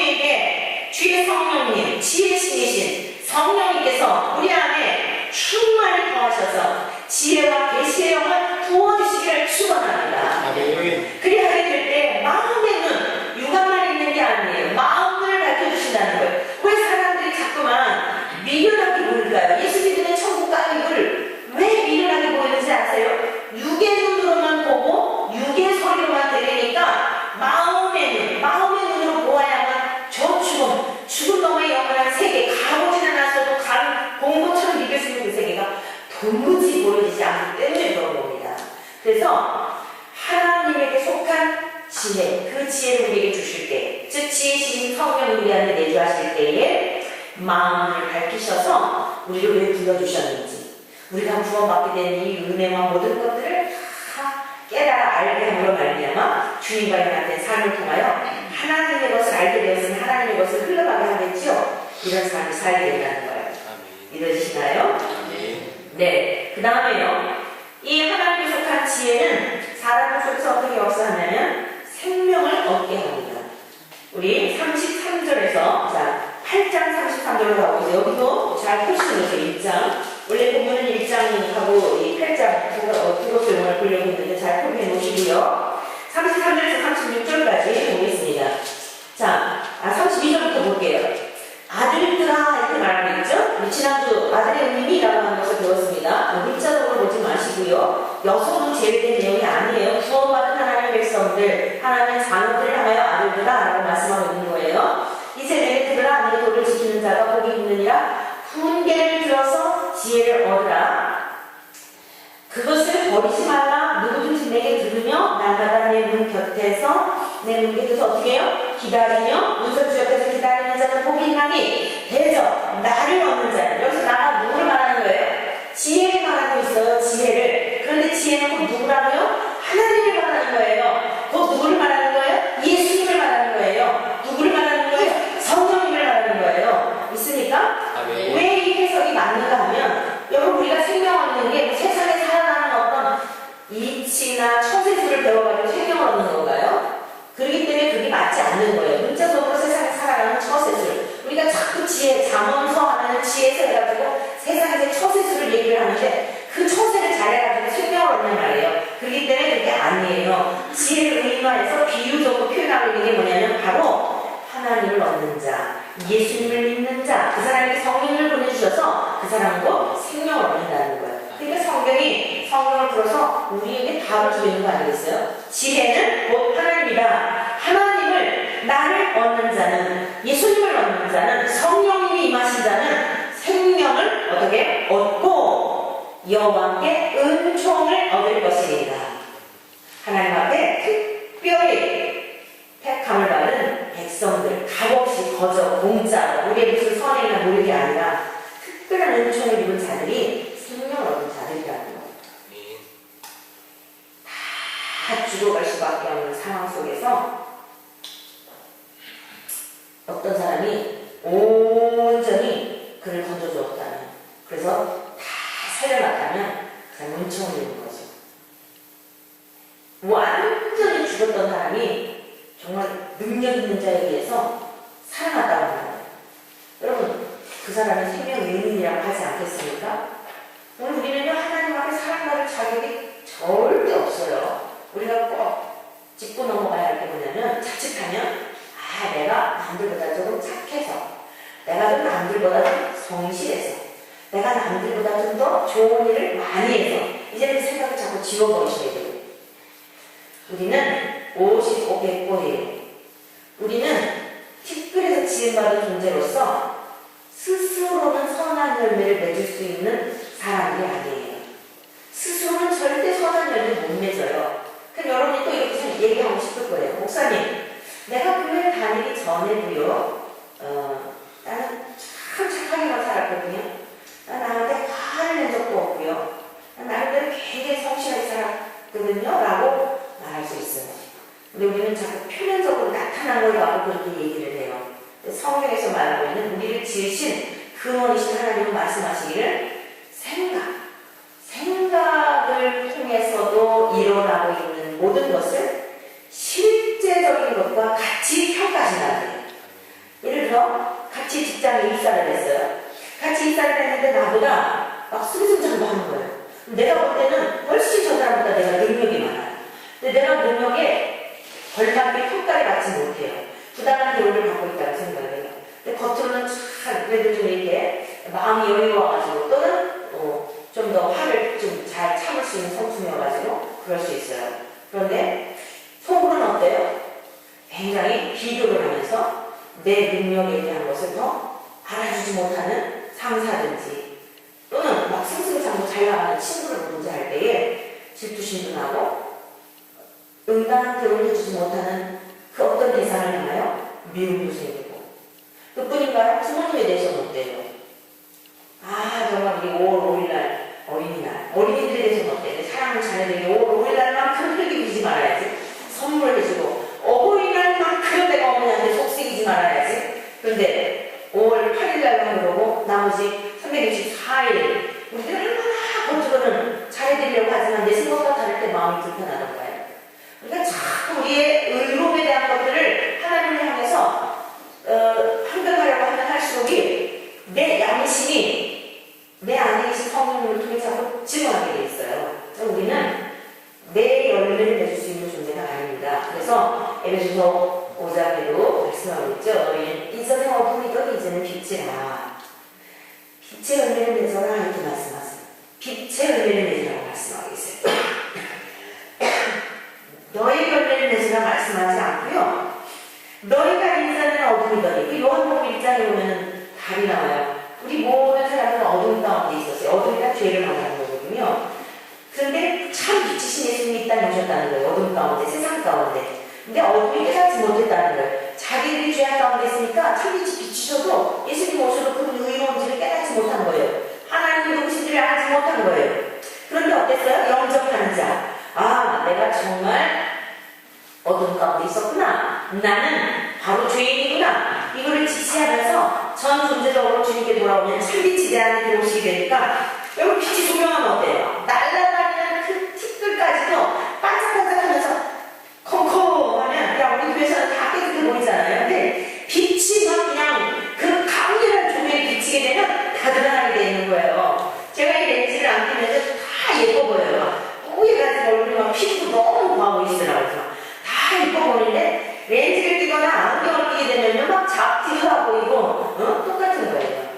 우리에게 주의 성령님, 지혜 신이신 성령님께서 우리 안에 충만히 거하셔서 지혜와 계시의 영을 부어주시기를 축원합니다. 아멘. 그리하게 될 때 마음의 눈, 육안만 있는 게 아니에요. 마음을 밝혀주신다는 거예요. 왜 사람들이 자꾸만 미련하게 보일까요? 예수 믿으면 천국 가는 이걸 왜 미련하게 보이는지 아세요? 육의 눈으로만 보고 육의 소리로만 들으니까 마음의 눈으로 보아야만 저 죽음 너머의 영원한 세계, 가보진 않았어도 간 공고처럼 믿을 수 있는 그 세계가 도무지 보여지지 않기 때문에 그런 겁니다. 그래서 하나님에게 속한 지혜, 그 지혜를 우리에게 주실 때, 즉 지혜신 성령 우리 안에 내주하실 때에 마음을 밝히셔서 우리를 왜 불러주셨는지, 우리가 구원받게 된 이 은혜와 모든 것들을 다 깨달아 알게 함으로 말미암아 주님과 인간된 삶을 통하여 하나님의 것을 알게 되었으니 하나님의 것을 흘러가게 하겠지요. 이런 삶을 살게 된다는 거예요. 믿어지시나요? 네. 그 다음에요. 이 하나님께 속한 지혜는 사람을 속에서 어떻게 역사하냐면 생명을 얻게 합니다. 우리 33절에서, 자, 8장 33절로 가보세요. 여기도 잘 펴시는 거죠, 1장. 원래 보면은 1장하고 이 8장, 그것을 오늘 보려고 했는데 잘 펴해 놓으시고요. 33절에서 36절까지 보겠습니다. 자, 32절부터 볼게요. 아들들아 이렇게 말하고 있죠? 우리 지난주 아들의 의미라고 하는 것을 배웠습니다. 문자적으로 보지 마시고요. 여성은 제외된 내용이 아니에요. 구원받은 하나님의 백성들, 하나님의 자녀들을 향하여 아들들아 라고 말씀하고 있는 거예요. 이제 내게 들으라. 너희 도를 지키는 자가 복이 있느니라. 훈계를 들어서 지혜를 얻으라. 그것을 버리지 말라. 누구든지 내게 들으며 날마다 내 문 곁에서 내 문 곁에서 어떻게 해요? 기다리며 문석주 옆에서 기다리는 자는 복이 있나니 대저 나를 얻는 자는, 여기서 나가 누구를 말하는 거예요? 지혜를 말하고 있어요. 지혜를. 그런데 지혜는 곧 누구라고요? 하나님을 말하는 거예요. 곧 누구를 말하는 거예요? 예수님을 말하는 거예요. 누구를 말하는 거예요? 성령님을 말하는 거예요. 있습니까? 왜 이 해석이 맞는가 하면, 여러분 우리가 생명 얻는 게 세상에 살아가는 어떤 이치나 처세술을 배워가지고 생명을 얻는 건가요? 그렇기 때문에 그게 맞지 않는 거예요. 문자적으로 세상에 살아가는 처세술. 우리가 자꾸 지혜, 잠언서 하면 지혜서 해가지고 세상에서 처세술을 얘기를 하는데 그 처세를 잘해가지고 생명을 얻는 말이에요. 그렇기 때문에 그게 아니에요. 지혜를 의미해서 비유적으로 표현하고 있는 게 뭐냐면 바로 하나님을 얻는 자, 예수님을 믿는 자, 그 사람에게 성령을 보내주셔서 그 사람도 생명을 얻는다는 거예요. 그러니까 성경을 풀어서 우리에게 답을 주는 거 아니겠어요? 지혜는 곧 하나님이다. 하나님을, 나를 얻는 자는, 예수님을 얻는 자는, 성령님이 임하신 자는 생명을 어떻게 얻고 여호와께 은총을 얻을 것이니라. 하나님 앞에 특별히 택함을 받은 백성들, 값없이 거저 공짜로 우리의 무슨 선행이나 모르게 아니라 특별한 은총을 입은 자들이 생명을 얻은 자들이라는 거예요. 다 죽어갈 수밖에 없는 상황 속에서 어떤 사람이 온전히 그를 던져주었다면, 그래서 다 살려놨다면 그 사람 은총을 입은 거죠. 완전히 죽었던 사람이 정말 능력 있는 자에 비해서 살아났다고 합니다. 여러분, 그 사람은 생명의 의인이라고 하지 않겠습니까? 오늘 우리는요, 하나님 앞에 사랑받을 자격이 절대 없어요. 우리가 꼭 짚고 넘어가야 할 게 뭐냐면, 자칫하면 내가 남들보다 조금 착해서, 내가 좀 남들보다 좀 성실해서, 내가 남들보다 좀 더 좋은 일을 많이 해서 이제 그 생각을 자꾸 지워버리셔야 돼요. 우리는 50고 100고예요. 우리는 티끌에서 지음받은 존재로서 스스로는 선한 열매를 맺을 수 있는 사람이 아니에요. 스스로는 절대 선한 열매를 못 맺어요. 그럼 여러분이 또 이렇게 얘기하고 싶을 거예요. 목사님, 내가 교회 다니기 전에도요, 나는 참 착하게만 살았거든요. 난 나한테 화를 낸 적도 없고요. 난 나름대로 굉장히 성실하게 살았거든요. 라고 말할 수 있어요. 근데 우리는 자꾸 표면적으로 나타난 걸 가지고 그렇게 얘기를 해요. 성경에서 말하고 있는 우리를 지으신 근원이신 하나님은 말씀하시기를 생각을 통해서도 일어나고 있는 모든 것을 실제적인 것과 같이 평가하신다는 거예요. 같이 직장에 입사를 했어요. 같이 입사를 했는데 나보다 막 승승장구 하는 거예요. 내가 볼 때는 훨씬 저 사람보다 내가 능력이 많아요. 근데 내가 능력에 걸맞게 평가를 받지 못해요. 부당한 대우를 받고 있다고 생각을 해요. 근데 겉으로는 참 그래도 좀 이렇게 마음이 여유로워가지고 또는 좀 더 화를 좀 잘 참을 수 있는 성품이어가지고 그럴 수 있어요. 그런데 속으로는 어때요? 굉장히 비교를 하면서 내 능력에 대한 것을 더 알아주지 못하는 상사든지 또는 막 승승장구 잘 나가는 친구를 보든지 할 때에 질투심도 나고 응당한 대우를 해주지 못하는 그 어떤 대상을 향하여 미움도 생기고 그뿐인가요? 부모님에 대해서는 어때요? 아 정말 우리 5월 5일날 어린이날 어린이들에 대해서는 어때요? 사랑하는 자녀들이 5월 5일날만큼 흘리지 말아야지 선물을 해주고 어버이날만큼 내가 어머니한테 속쓰기지 말아야지. 그런데 5월 8일날만 그러고 나머지 364일 우리들은 얼마나 겉으로는 잘해드리려고 하지만 내 생각과 다를 때 마음이 불편하던 거예요. 그러니까 자꾸 우리의 의로움에 대한 것들을 하나님을 향해서 판단하려고 하면 할수록이 내 양심이 내 안에 계신 성령님을 통해 자꾸 증언하게 돼 있어요. 우리는 내 열매를 맺을 수 있는 존재가 아닙니다. 그래서 에베소서 5장에도 말씀하고 있죠. 이전에 어둠이던 이제는 빛이라. 빛의 열매를 맺어라 이렇게 말씀하세요. 빛의 열매를 맺으라고 말씀하고 있어요. 너의 열매를 맺으라 말씀하지 않고요. 너희가 이전에는 어둠이더니 그 요한복음 1장에 보면 답이 나와요. 우리 모든 사람은 어둠 가운데 있었어요. 어둠이란 죄를 말하는 거거든요. 그런데 참 빛이신 예수님이 이 땅에 오셨다는 거예요. 어둠 가운데, 세상 가운데. 근데 어둠이 깨닫지 못했다는 거예요. 자기들이 죄악 가운데 있으니까 참빛이 비추셔도 예수님 오셔도 그분 의로운지를 깨닫지 못한 거예요. 하나님의 누구신지를 알지 못한 거예요. 그런데 어땠어요? 영접하는 자. 아, 내가 정말 어둠 가운데 있었구나. 나는 바로 죄인이구나. 이거를 지시하면서 전 존재적으로 주님께 돌아오면 참빛이 내 안에 들어오시게 되니까 여러분 빛이 조명하면 어때요? 날아다니는 그 팁들까지도 반짝반짝하면서 컴컴하면 야 우리 교회에서는 다 깨끗해 보이잖아요. 근데 빛이 막 그냥 그 강렬한 조명에 비치게 되면 다 드러나게 되는 거예요. 제가 이 렌즈를 안 끼면서 다 예뻐 보여요. 뽀얘가지고 얼굴이 막 피부도 너무 좋아 보이시더라고요. 다 예뻐 보이는데 렌즈를 끼거나 안경을 끼게 되면요 막 잡티가 보이고 똑같은 거예요.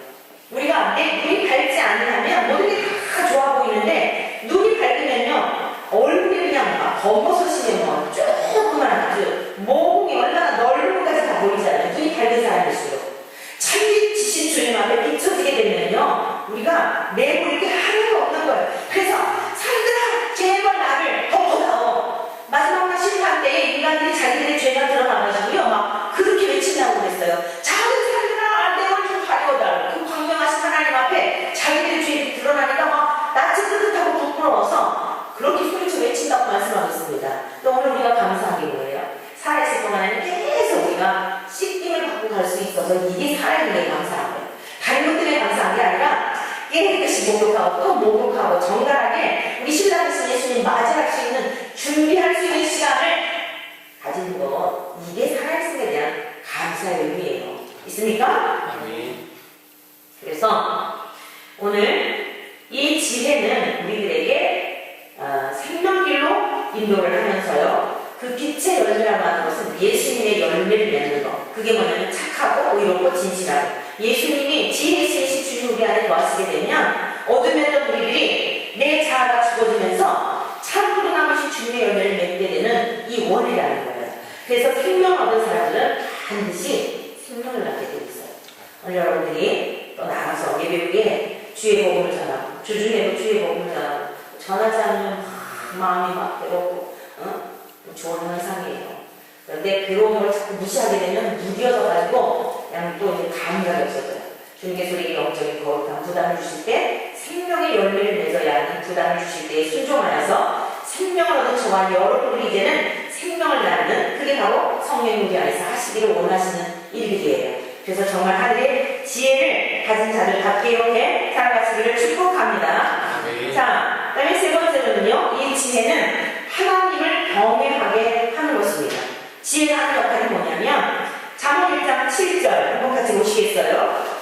우리가 내 눈이 밝지 않으면 모든 게 다 좋아 보이는데 눈이 밝으면요 얼굴이 그냥 막 검어서시면 조금만 아주 몸이 얼마나 넓은까지 다 보이잖아요. 눈이 밝은 사람일수록 참빛이신 주님 앞에 비춰지게 되면요 우리가 내고 이렇게 하나도 없는 거예요. 그래서 사람들아 제발 나를 덮어다오. 마지막 날 심판 때에 인간들이 자기들의 죄가 드러나가지고요 막 그렇게 외친다고 그랬어요. 작은 사람들아 내 얼굴 좀 가려달라고. 그 광명하신 하나님 앞에 자기들의 죄가 드러나니까 막 낯이 뜨뜻하고 부끄러워서 그렇게 소리쳐 외친다고 말씀하셨습니다. 또 오늘 우리가 감사한 게 뭐예요? 살아있을 동안에는 계속 우리가 씻김을 받고 갈 수 있어서 이게 살아있는 게 감사한 거예요. 다른 것 때문에 감사한 게 아니라 깨끗이 목욕하고 또 목욕하고 정갈하게 우리 신랑이신 예수님 맞이할 수 있는 준비할 수 있는 시간을 가진 것 이게 살아있음에 대한 감사의 의미예요. 있습니까? 아멘. 그래서 오늘 이 지혜는 우리들에게 생명길로 인도를 하면서요. 그 빛의 열매라고 하는 것은 예수님의 열매를 맺는 것. 그게 뭐냐면 착하고 의롭고 진실하고. 예수님이 지혜 있으신 주님 우리 안에 거하시게 되면 어둠했던 우리들이 내 자아가 죽어지면서 참으로 남으신 주님의 열매를 맺게 되는 이 원이라는 거예요. 그래서 생명 얻은 사람들은 반드시 생명을 낳게 되어 있어요. 오늘 여러분들이 또 나가서 예배 후에 주의 복음을 전하고 주중에도 주의 복음을 전하고 전하지 않으면 마음이 막 괴롭고 좋은 현상이에요. 그런데 괴로운 걸 자꾸 무시하게 되면 무뎌져가지고 그냥 또 이제 감각이 없어져요. 주님께서 우리에게 영적인 거룩한 부담을 주실 때 생명의 열매를 맺어야 하는 부담을 주실 때 순종하여서 생명을 얻은 저와 여러분들이 이제는 생명을 낳는 그게 바로 성령이 우리 안에서 하시기를 원하시는 일들이에요. 그래서 정말 하늘의 지혜를 가진 자들 답게 이렇게 살아가시기를 축복합니다. 아멘. 자, 그다음에 세 번째로는요. 이 지혜는 하나님을 경외하게 하는 것입니다. 지혜가 하는 역할이 뭐냐면 잠언 1장 7절 한번 같이 보시겠습니다. 보시겠어요?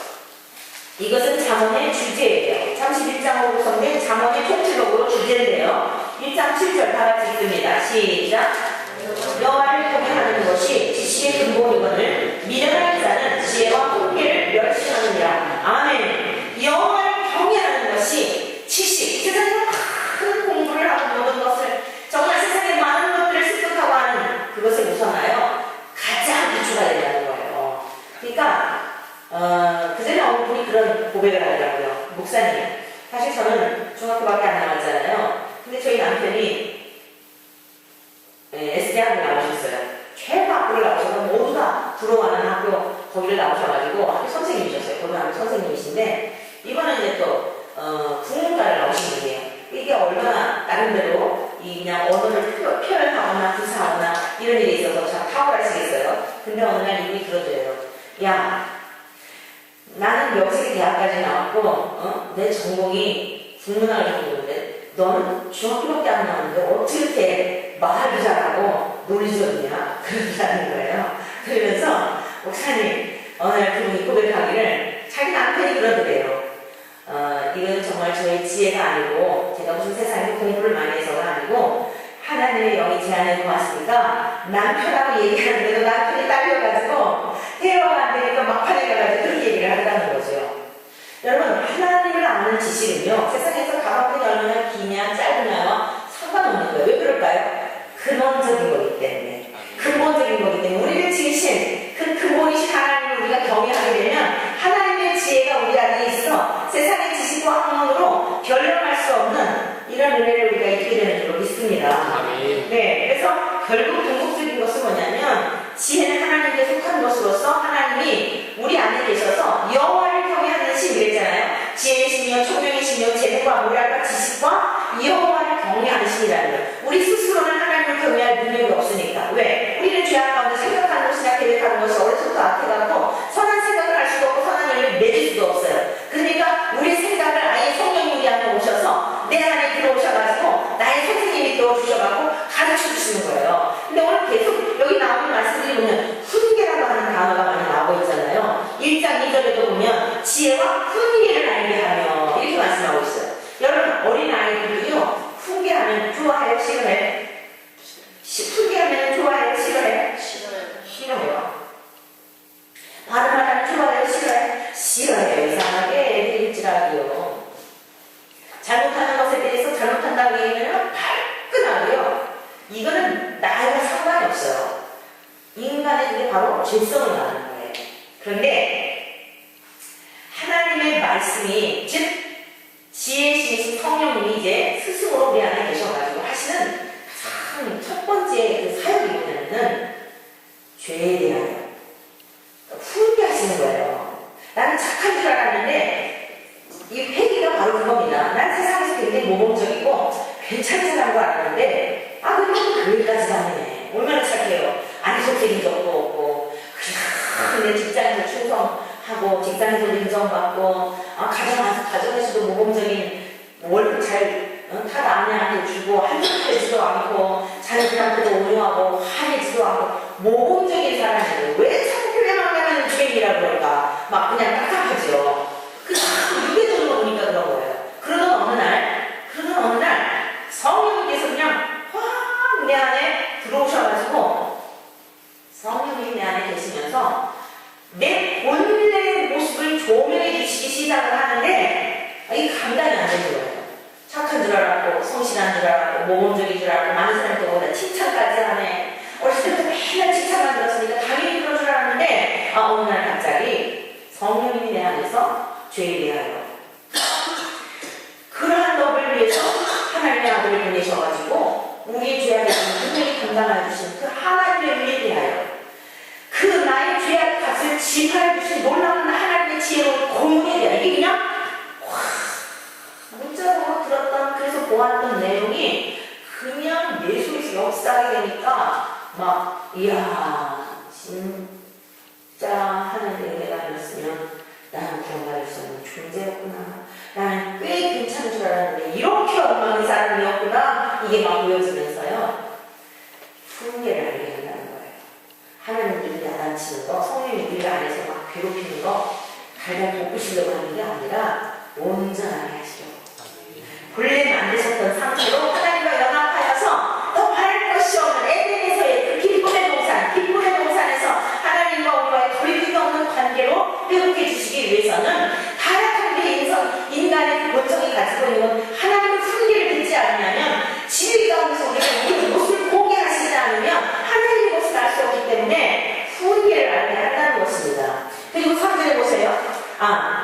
이것은 잠언의 주제예요. 31장으로 구성된 잠언의 통틀어로 주제인데요. 1장 7절 다 같이 읽습니다. 시작. 여호와를 경외하는 것이 지식의 근본이거늘 미련한 자는 지혜와 훈계를 멸시하느니라. 아멘. 여호와를 경외하는 것이 지식, 세상에 큰 공부를 하고 모든 것을 정말 세상에 많은 것들을 습득하고 하는 그것을 우선하여 가장 기초가 된다는 거예요. 그러니까 그 전에 어느 분이 그런 고백을 하더라고요. 목사님, 사실 저는 중학교밖에 안 나왔잖아요. 근데 저희 남편이 S대학을 나오셨어요. 최고 학교를 나오셔서 모두 다 부러워하는 학교 거기를 나오셔가지고 학교 선생님이셨어요. 고등학교 선생님이신데 이번에 이제 또 국문과를 나오신 분이에요. 이게 얼마나 나름대로 이 그냥 언어를 표현하거나 구사하거나 이런 일에 있어서 참 탁월하시겠어요. 근데 어느 날 이분이 그러더래요. 야, 나는 명색이 대학까지 나왔고 내 전공이 국문학을 전공인데 너는 중학교밖에 안 나왔는데 어떻게 이렇게 말도 잘하고 논리적이냐 그러더라는 거예요. 그러면서 목사님 어느 날 그분이 고백하기를 자기 남편이 그러더래요. 이건 정말 저의 지혜가 아니고 제가 무슨 세상에 공부를 많이 해서가 아니고 하나님의 영이 제 안에 들어왔으니까 남편하고 얘기하는데도 남편이 딸려가지고 대화가 안 되니까 막판에 가가지고 그렇게 얘기를 한다는 거죠. 여러분, 하나님을 아는 지식은요, 세상에서 가방끈이 얼마나 기냐 짧으냐와 상관없는 거예요. 왜 그럴까요? 근원적인 거기 때문에. 근본적인 거기 때문에 우리를 지으신 그 근본이신 하나님을 우리가 경외하게 되면 하나님의 지혜가 우리 안에 있어 세상의 지식과 학문으로 결론할 수 없는 이런 은혜를 우리가 입게 되는 줄로 믿습니다. 네, 그래서 결국 궁극적인 것은 뭐냐면 지혜는 하나님께 속한 것으로서 하나님이 우리 안에 계셔서 여호와를 경외하는 신 그랬잖아요. 지혜이시며 총명이시며 재능과 모략과 지식과 여호와를 경외하는 신이라는 거예요. 우리 스스로는 하나님을 경외할 능력이 없으니까. 왜? 우리는 죄악 가운데 생각하는 것이나 계획하는 것이 어려서부터 악해갖고 선한 생각을 할 수도 없고 선한 일을 맺을 수도 없어요. 그러니까 우리 생각을 아예 성령이 우리 안에 오셔서 내 안에 들어오셔가지고 나의 선생님이 되어주셔가지고 가르쳐주시는 거예요. 근데 오늘 계속 여기 나오는 말씀들이 보면 훈계라고 하는 단어가 많이 나오고 있잖아요. 1장 2절에도 보면 지혜와 훈계를 알게 하며 이렇게 말씀하고 있어요. 여러분, 어린아이들도요 훈계하면 좋아해요? 싫어해요? 훈계하면 좋아해요? 싫어해요? 싫어요. 발음하면 좋아해요? 싫어해요? 싫어해요. 이상하게 애들이 일지라고요. 잘못하는 것에 대해서 잘못한다고 얘기하면 발끈하고요. 이거는 나이가 상관이 없어요. 인간의 그게 바로 죄성을 말하는 거예요. 그런데 하나님의 말씀이 즉 지혜이신 성령님이 이제 스스로 우리 안에 계셔가지고 하시는 가장 첫 번째 그 사역이 뭐냐면은 죄에 대하여 훈계하시는 거예요. 나는 착한 줄 알았는데 이 회개가 바로 그겁니다. 난 세상에서 굉장히 모범적이고 괜찮은 사람인 걸 알았는데 그래도 교회까지 다니네. 얼마나 착해요. 안속적인 적도 없고 근데 직장에서 충성하고 직장에서 인정받고 가정에서도 모범적인 월급 다 남한테 주고 한적하지도 않고 자녀들한테도 온유하고 화내지도 않고 모범적인 사람인데 왜 참 교회만 가면 죄인이라고 그럴까? 막 그냥 딱딱하죠. 유괴적으로 보니까 그런 거예요. 그러던 어느 날 성령님께서 그냥 확 내 안에 들어오셔가지고 성령님이 내 안에 계시면서 내 본래의 모습을 조명해 주시기 시작을 하는데 이게 감당이 안 되는 거예요. 착한 줄 알았고 성실한 줄 알았고 모범적인 줄 알았고 많은 사람들 보다 칭찬까지 하네. 어렸을 때부터 맨날 칭찬만 들었으니까 당연히 그런 줄 알았는데 어느 날 갑자기 성령님이 내 안에서 죄에 대하여 그러한 너를 위해서 하나님의 아들을 보내셔가지고 우리의 죄악을 분명히 감당해 주신 그 하나님의 은혜에 대하여 그 나의 죄악 값을 지불해 주신 놀라운 하나님의 지혜로운 공에 대하여 이게 그냥 문자로 들었던 그래서 보았던 내용이 그냥 내 속에서 역사하게 되니까 막 이야 진짜 하나님의 은혜가 아니었으면 나는 구원받을 수 없는 존재였구나. 나는 꽤 괜찮은 줄 알았는데 이렇게 엉망인 사람이었구나. 이게 막 보여지면서요. 훈계를 알게 된다는 거예요. 하나님들이 야단치는 거, 성령님들이 안에서 막 괴롭히는 거 달달 볶으시려고 하는 게 아니라 온전하게 하시려고. 본래 만드셨던 상태로 하나님과 연합하여서 더 바랄 것이 없는 에덴에서의 그 기쁨의 동산에서 하나님과 우리와의 거리낌이 없는 관계로 회복해 주시기 위해서는 타락한 우리 인간의 그 본성이 가지고 있는 하나님의 훈계를 듣지 않으면 지위 가운데서 우리가 우리 모습을 보게 하시지 않으면 하나님의 것을 알 수 없기 때문에 훈계를 알게 한다는 것입니다. 그리고 3절에 보세요.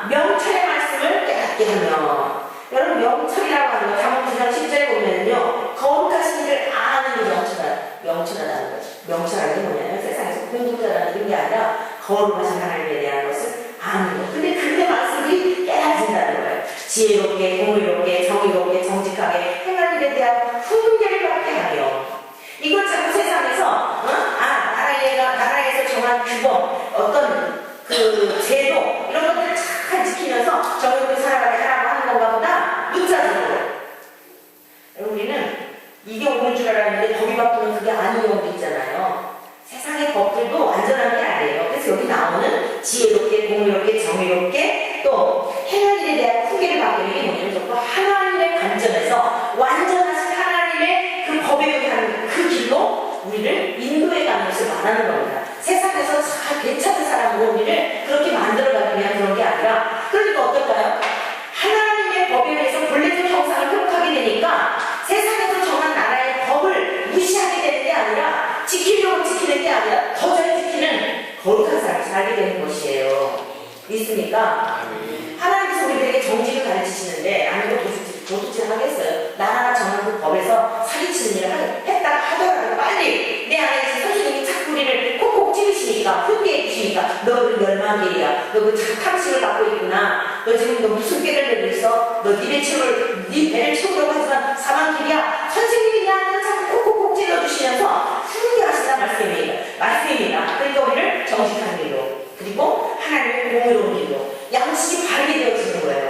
명철의 말씀을 깨닫게 하며, 여러분 명철이라고 하는 거 잠언 9장 10절에 보면요, 거룩하신 일을 아는 게 명철하다는 거죠. 명철한 게 뭐냐면 세상에서 공부자라는 게 아니라 거룩하신 하나님에 대한 것을 아는 거. 근데 그의 말씀이 깨달아진다는 거예요. 지혜롭게, 공의롭게, 정의롭게, 정직하게 행할 일에 대한 훈계를 받게 하며, 이걸 자꾸 세상에서 나라에서 정한 규범, 어떤 그 제도 이런 것들을 잘 지키면서 정의롭게 살아가게 하라고 하는 건가 보다 문자적으로. 우리는 이게 옳은 줄 알았는데 법이 바꾸면 그게 아닌 경우도 있잖아요. 세상의 법들도 완전한 게 아니에요. 그래서 여기 나오는 지혜롭게, 공의롭게, 정의롭게 또 행할 일에 대한 훈계를 받게 되는 게 뭐냐면 전부 하나님의 관점에서 완전하신 하나님의 그 법에 의한 그 길로 우리를 인도해 가는 것을 말하는 겁니다. 세상에서 잘 괜찮은 사람으로 우리를 그렇게 만들어가기 위한 그런 게 아니라, 그러니까 어떨까요? 하나님의 법에 의해서 본래적 형상을 회복하게 되니까 세상에서 정한 나라의 법을 무시하게 되는 게 아니라 지키려고 지키는 게 아니라 더 잘 지키는 거룩한 사람이 살게 되는 것이에요. 믿습니까? 하나님께서 우리들에게 정직을 가르치시는데 아니고 도둑질 하겠어요. 나라가 정한 그 법에서 사기치는 일을 했다 하더라도 빨리 내 안에 있는 선생님이 자꾸 우리를 콕콕 찌르시니까 훈계해 주시니까 너는 멸망계야. 너 그 탐심을 갖고 있구나. 너 지금 너 무슨 깨를 내고 있어? 너 네 배를 채우려고 하지만 사망길이야. 선생님이 내 안에 자꾸 콕콕콕 찔러주시면서 훈계하신다는 말씀입니다. 그러니까 우리를 정직한 길로, 그리고 하나님의 공의로운 길로, 양식이 바르게 되어지는 거예요.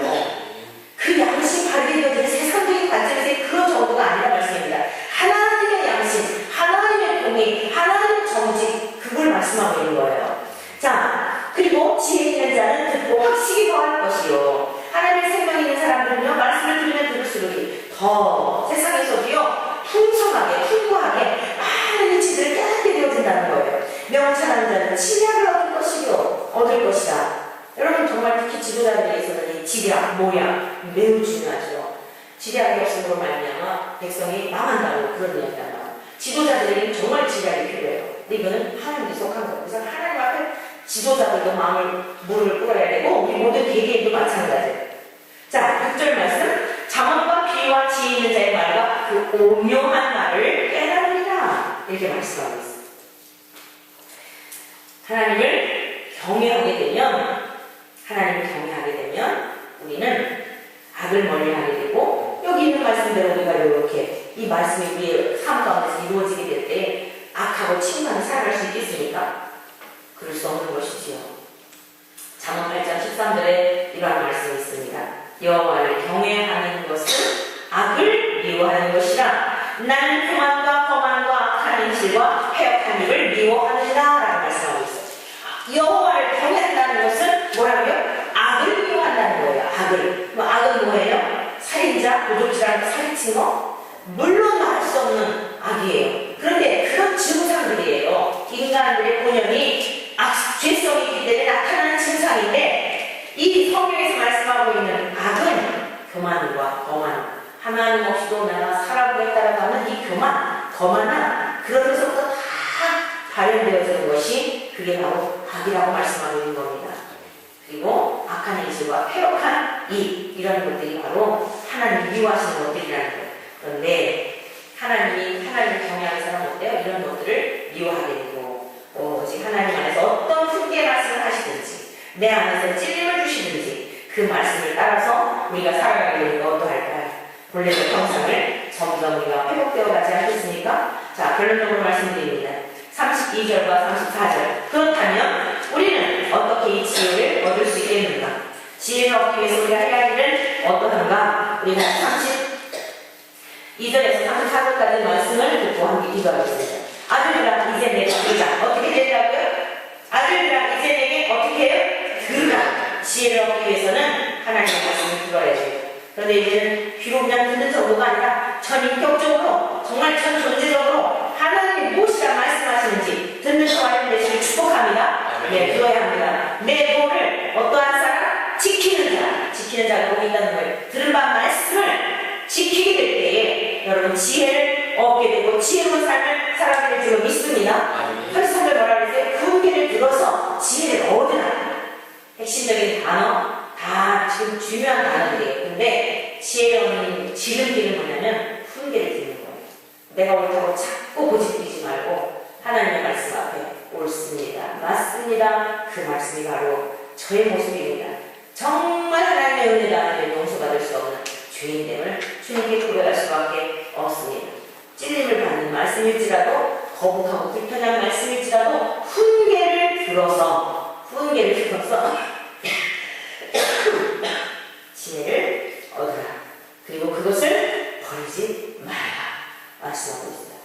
그 양식이 바르게 되어지는 세상적인 관점에서의 그런 정도가 아니라 말씀입니다. 하나님의 양식, 하나님의 공의, 하나님의 정직, 그걸 말씀하고 있는 거예요. 자, 그리고 지혜 있는 자는 듣고 확실히 더할 것이요. 하나님의 생명 있는 사람들은요, 말씀을 들으면 들을수록 더 세상에서도요, 풍성하게, 풍부하게 많은 이치들을 깨닫게 되어진다는 거예요. 명철한 자는 지략을 얻을 것이다. 여러분 정말 특히 지도자들에게서는 이 지략, 모양 매우 중요하죠. 지략이 없음으로 말미암아 백성이 망한다고 그런 이야기가 나와요. 지도자들에게는 정말 지략이 필요해요. 근데 이거는 하나님께 속한 거예요. 그래서 하나님 앞에 지도자들도 물을 뿌려야 되고 우리 모든 개개인도 마찬가지예요. 자, 6절 말씀. 잠언과 비유와 지혜 있는 자의 말과 그 오묘한 말을 깨달으리라. 이렇게 말씀하고 있어요. 하나님을 경외하게 되면 우리는 악을 멀리하게 되고, 여기 있는 말씀대로 우리가 이렇게 이 말씀이 우리의 삶 가운데서 이루어지게 될 때 악하고 침망이 살아갈 수 있겠습니까? 그럴 수 없는 것이지요. 잠언 8장 13절에 이러한 말씀이 있습니다. 여호와를 경외하는 것은 악을 미워하는 것이라. 나는 교만과 거만과 악한 인실과 패역한 일을 미워하느니라 라고 말씀하고 있어요. 여호와를 경외한다는 것은 뭐라고요? 악을 미워한다는 거예요. 악은 뭐예요? 살인자, 도둑질하는 사기친 거? 물론 말할 수 없는 악이에요. 그런데 그런 증상들이에요. 인간들의 본연이 죄성이 있기 때문에 나타나는 증상인데, 이 성경에서 말씀하고 있는 악은 교만과 거만, 하나님 없이도 내가 살아보겠다라고 하는 이 교만, 거만은 그러면서부터 다 발현되어지는 것이 그게 바로 악이라고 말씀하고 있는 겁니다. 그리고 악한 인식과 패역한 이런 것들이 바로 하나님 미워하시는 것들이라는 거예요. 그런데 하나님을 경외하는 사람은 어때요? 이런 것들을 미워하게 되고, 오직 하나님 안에서 어떤 훈계 말씀을 하시든지 내 안에서 찔림을 주시든지 그 말씀을 따라서 우리가 살아가게 되는 거 어떠할까요? 본래의 형상을 점점 우리가 회복되어 가지 않겠습니까? 자, 결론적으로 말씀드립니다. 32절과 34절. 그렇다면 우리는 어떻게 이 지혜를 얻을 수 있겠는가? 지혜를 얻기 위해서 우리가 해야 할 일은 어떠한가? 우리는 32절에서 34절까지 말씀을 듣고 함께 기도하겠습니다. 아들이랑 이제 내가 그러자 어떻게 된다고요? 아들이랑 이제 내게 어떻게 어떻게 해요? 들으라. 지혜를 얻기 위해서는 하나님의 말씀을 들어야죠. 그런데 이제는 귀로 그냥 듣는 정도가 아니라 전인격적으로 정말 전 존재적으로 하나님이 무엇이라 말씀하시는지 듣는 저와 되시길 축복합니다. 네, 들어야 합니다. 내 도를 어떠한 사람? 지키는 자가 복이 있다는 거예요. 들은 바 말씀을 지키게 될 때에 여러분 지혜를 얻게 되고 지혜로운 삶을 살아가게 될 줄로 믿습니다. 설성을 뭐라 그랬어요? 그 길을 들어서 지혜를 얻으라. 핵심적인 단어 다 지금 중요한 단어들이에요. 근데 지혜를 얻는 지름길은 뭐냐면 훈계를 듣는 거예요. 내가 옳다고 자꾸 고집피지 말고 하나님의 말씀 앞에 옳습니다. 맞습니다. 그 말씀이 바로 저의 모습입니다. 정말 하나님의 은혜가 용서받을 수 없는 죄인됨을 주님께 고백할 수밖에 없습니다. 찔림을 받는 말씀일지라도 거북하고 불편한 말씀일지라도 훈계를 들어서 지혜를 얻으라. 그리고 그것을 버리지 말라 말씀하고 있습니다.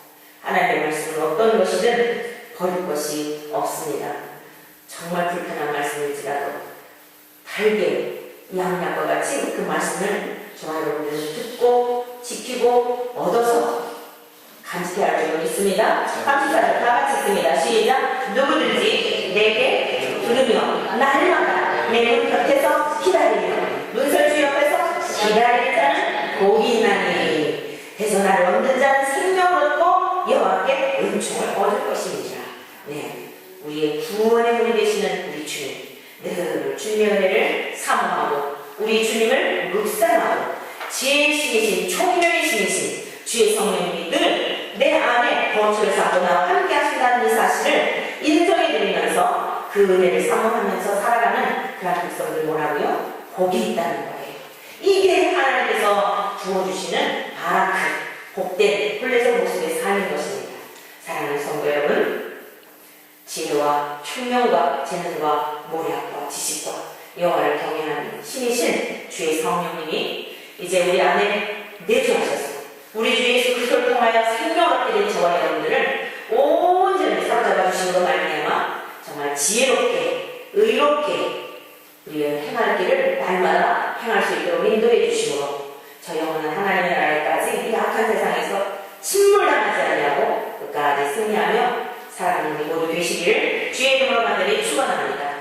하나님의 말씀은 어떤 것이든 버릴 것이 없습니다. 정말 불편한 말씀일지라도 달게 양약과 같이 그 말씀을 저와 여러분들은 듣고 지키고 얻어서 간직해야 할 줄로 믿습니다. 34절 다 같이 읽습니다. 시작. 누구든지 내게 부르며 날마다 내 문 곁에서 기다리며 문설주 옆에서 기다리는 자는 복이 있나니 해서 나를 얻는 자는 생명을 얻고 여호와께 은총을 얻을 것입니다. 네, 우리의 구원의 문이 되시는 우리 주님, 늘 주님의 은혜를 사모하고 우리 주님을 묵상하고 지혜의 신이신 총명의 신이신 주의 성령님이 늘 내 안에 거처를 쌓고 나와 함께 하신다는 이 사실을 인정해드리면서 그 은혜를 사모하면서 살아가는 그런 백성들 뭐라고요? 복이 있다는 거예요. 이게 하나님께서 부어주시는 바라크, 복된 혼례적 모습의 삶인 것입니다. 사랑하는 성도 여러분, 지혜와 총명과 재능과 모략과 지식과 여호와를 경외하는 신이신 주의 성령님이 이제 우리 안에 내주하셔서 우리 주 예수 그리스도를 통하여 생명을 얻게 된 저와 여러분들을 온전히 사로잡아 주심으로 말미암아 정말 지혜롭게 의롭게 우리의 행할 길을 날마다 행할 수 있도록 인도해 주심으로 저 영원한 하나님의 나라에까지 이 악한 세상에서 침몰당하지 않으려고 끝까지 승리하며 살아가는 우리 모두 되시기를 주의 이름으로 간절히 축원합니다.